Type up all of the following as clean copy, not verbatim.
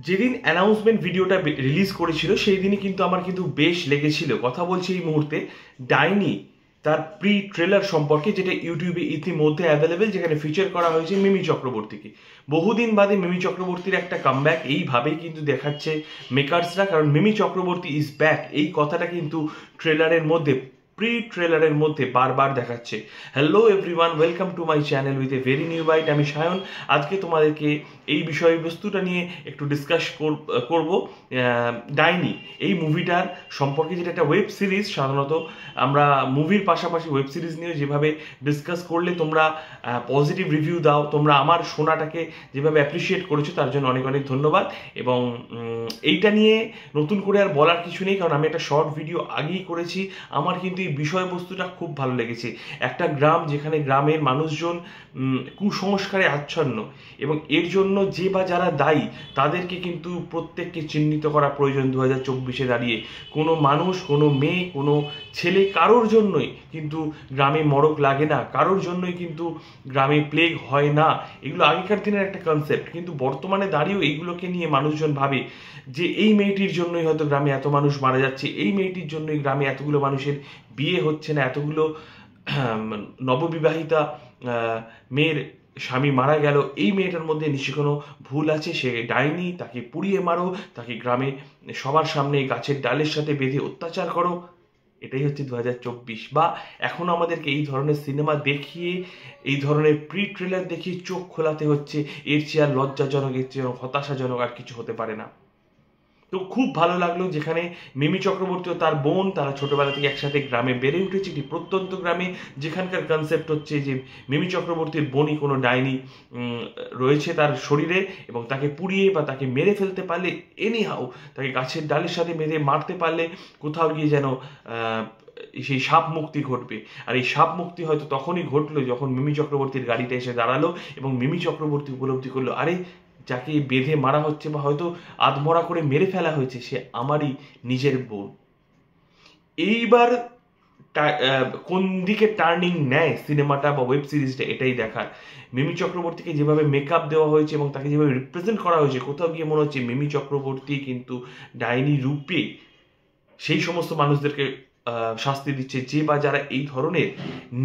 যেদিন অ্যানাউন্সমেন্ট ভিডিওটা রিলিজ করেছিল সেই দিনই কিন্তু আমার কিন্তু বেশ লেগেছিল। কথা বলছি এই মুহূর্তে ডাইনি তার প্রি ট্রেলার সম্পর্কে, যেটা ইউটিউবে ইতিমধ্যে অ্যাভেলেবেল, যেখানে ফিচার করা হয়েছে মিমি চক্রবর্তীকে। বহুদিন বাদে মিমি চক্রবর্তীর একটা কামব্যাক এইভাবেই কিন্তু দেখাচ্ছে মেকার্সরা, কারণ মিমি চক্রবর্তী ইজ ব্যাক এই কথাটা কিন্তু ট্রেলারের মধ্যে, প্রি ট্রেলারের মধ্যে বারবার দেখাচ্ছে। Hello everyone, welcome to my channel with a very new bite. আমি সায়ন। আজকে তোমাদেরকে এই বিষয়বস্তুটা নিয়ে একটু ডিসকাস করব। ডাইনি এই মুভিটার সম্পর্কে, যেটা একটা ওয়েব সিরিজ, সাধারণত আমরা মুভির পাশাপাশি ওয়েব সিরিজ নিয়ে যেভাবে ডিসকাস করলে তোমরা পজিটিভ রিভিউ দাও, তোমরা আমার শোনাটাকে যেভাবে অ্যাপ্রিসিয়েট করেছো তার জন্য অনেক অনেক ধন্যবাদ। এবং এইটা নিয়ে নতুন করে আর বলার কিছু নেই, কারণ আমি একটা শর্ট ভিডিও আগেই করেছি। আমার কিন্তু এই বিষয়বস্তুটা খুব ভালো লেগেছে। একটা গ্রাম, যেখানে গ্রামের মানুষজন কুসংস্কারে আচ্ছন্ন, এবং এর জন্য যে বা যারা দায়ী তাদেরকে কিন্তু প্রত্যেককে চিহ্নিত করা প্রয়োজন। 2024-এ দাঁড়িয়ে কোনো মানুষ, কোনো মেয়ে, কোনো ছেলে, কারোর জন্যই কিন্তু গ্রামে মড়ক লাগে না, কারোর জন্যই কিন্তু গ্রামে প্লেগ হয় না। এগুলো আগেকার দিনের একটা কনসেপ্ট, কিন্তু বর্তমানে দাঁড়িয়েও এইগুলোকে নিয়ে মানুষজন ভাবে যে এই মেয়েটির জন্যই হয়তো গ্রামে এত মানুষ মারা যাচ্ছে, এই মেয়েটির জন্যই গ্রামে এতগুলো মানুষের বিয়ে হচ্ছে না, এতগুলো নববিবাহিতা মেয়ের স্বামী মারা গেল। এই মেয়েটার মধ্যে নিশ্চয়ই কোনো ভুল আছে, সে ডাইনি, তাকে পুড়িয়ে মারো, তাকে গ্রামে সবার সামনে গাছের ডালের সাথে বেঁধে অত্যাচার করো। এটাই হচ্ছে 2024। বা এখন আমাদেরকে এই ধরনের সিনেমা দেখিয়ে, এই ধরনের প্রি ট্রেলার দেখিয়ে চোখ খোলাতে হচ্ছে। এর চেয়ে আর লজ্জাজনক, এর চেয়ে হতাশাজনক আর কিছু হতে পারে না। তো খুব ভালো লাগলো যেখানে মিমি চক্রবর্তী ও তার বোন, তারা ছোটবেলা থেকে একসাথে গ্রামে বেড়ে উঠেছে, একটি প্রত্যন্ত গ্রামে, যেখানকার কনসেপ্ট হচ্ছে যে মিমি চক্রবর্তীর বোনই কোনো ডাইনি রয়েছে তার শরীরে, এবং তাকে পুড়িয়ে বা তাকে মেরে ফেলতে পারলে, এনিহাউ তাকে গাছের ডালের সাথে বেঁধে মারতে পারলে কোথাও গিয়ে যেন সেই সাপ মুক্তি ঘটবে। আর এই সাপ মুক্তি হয়তো তখনই ঘটলো যখন মিমি চক্রবর্তীর গাড়িটা এসে দাঁড়ালো এবং মিমি চক্রবর্তী উপলব্ধি করলো, আরে যাকে বেঁধে মারা হচ্ছে বা হয়তো আধমরা করে মেরে ফেলা হয়েছে, সে আমারই নিজের বোন। এইবার কোন দিকে টার্নিং নেয় সিনেমাটা বা ওয়েব সিরিজটা, এটাই দেখার। মিমি চক্রবর্তীকে যেভাবে মেকআপ দেওয়া হয়েছে এবং তাকে যেভাবে রিপ্রেজেন্ট করা হয়েছে, কোথাও গিয়ে মনে হচ্ছে মিমি চক্রবর্তী কিন্তু ডাইনি রূপে সেই সমস্ত মানুষদেরকে শাস্তি দিচ্ছে, যে বা যারা এই ধরনের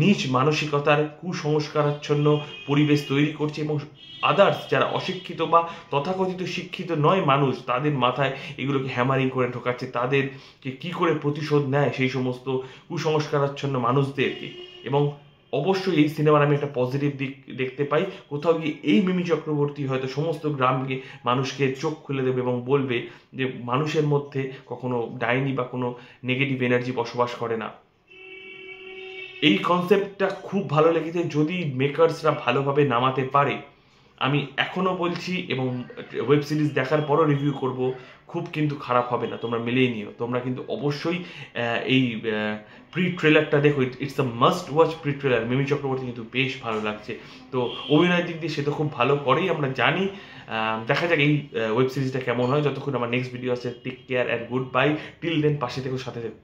নীচ মানসিকতার কুসংস্কারাচ্ছন্ন পরিবেশ তৈরি করছে, এবং আদার্স যারা অশিক্ষিত বা তথাকথিত শিক্ষিত নয় মানুষ, তাদের মাথায় এগুলোকে হ্যামারিং করে ঢোকাচ্ছে, তাদেরকে কি করে প্রতিশোধ নেয় সেই সমস্ত কুসংস্কারাচ্ছন্ন মানুষদেরকে। এবং অবশ্যই এই সিনেমার আমি একটা পজিটিভ দিক দেখতে পাই। কোথাও গিয়ে এই মিমি চক্রবর্তী হয়তো সমস্ত গ্রামকে, মানুষকে চোখ খুলে দেবে এবং বলবে যে মানুষের মধ্যে কখনো ডাইনি বা কোনো নেগেটিভ এনার্জি বসবাস করে না। এই কনসেপ্টটা খুব ভালো লেগেছে। যদি মেকার্সরা ভালোভাবে নামাতে পারে, আমি এখনো বলছি এবং ওয়েব সিরিজ দেখার পরও রিভিউ করব, খুব কিন্তু খারাপ হবে না। তোমরা মিলিয়ে নিও। তোমরা কিন্তু অবশ্যই এই প্রি ট্রেলারটা দেখো। It's a must watch pre trailer. Mimi Chakraborty কিন্তু বেশ ভালো লাগছে। তো অভিনয়ের দিক দিয়ে সে তো খুব ভালো করেই, আমরা জানি। দেখা যাক এই ওয়েব সিরিজটা কেমন হয়। যতক্ষণ আমার নেক্সট ভিডিও আছে, take care and good bye. Till then পাশে থেকো, সাথে থেকো।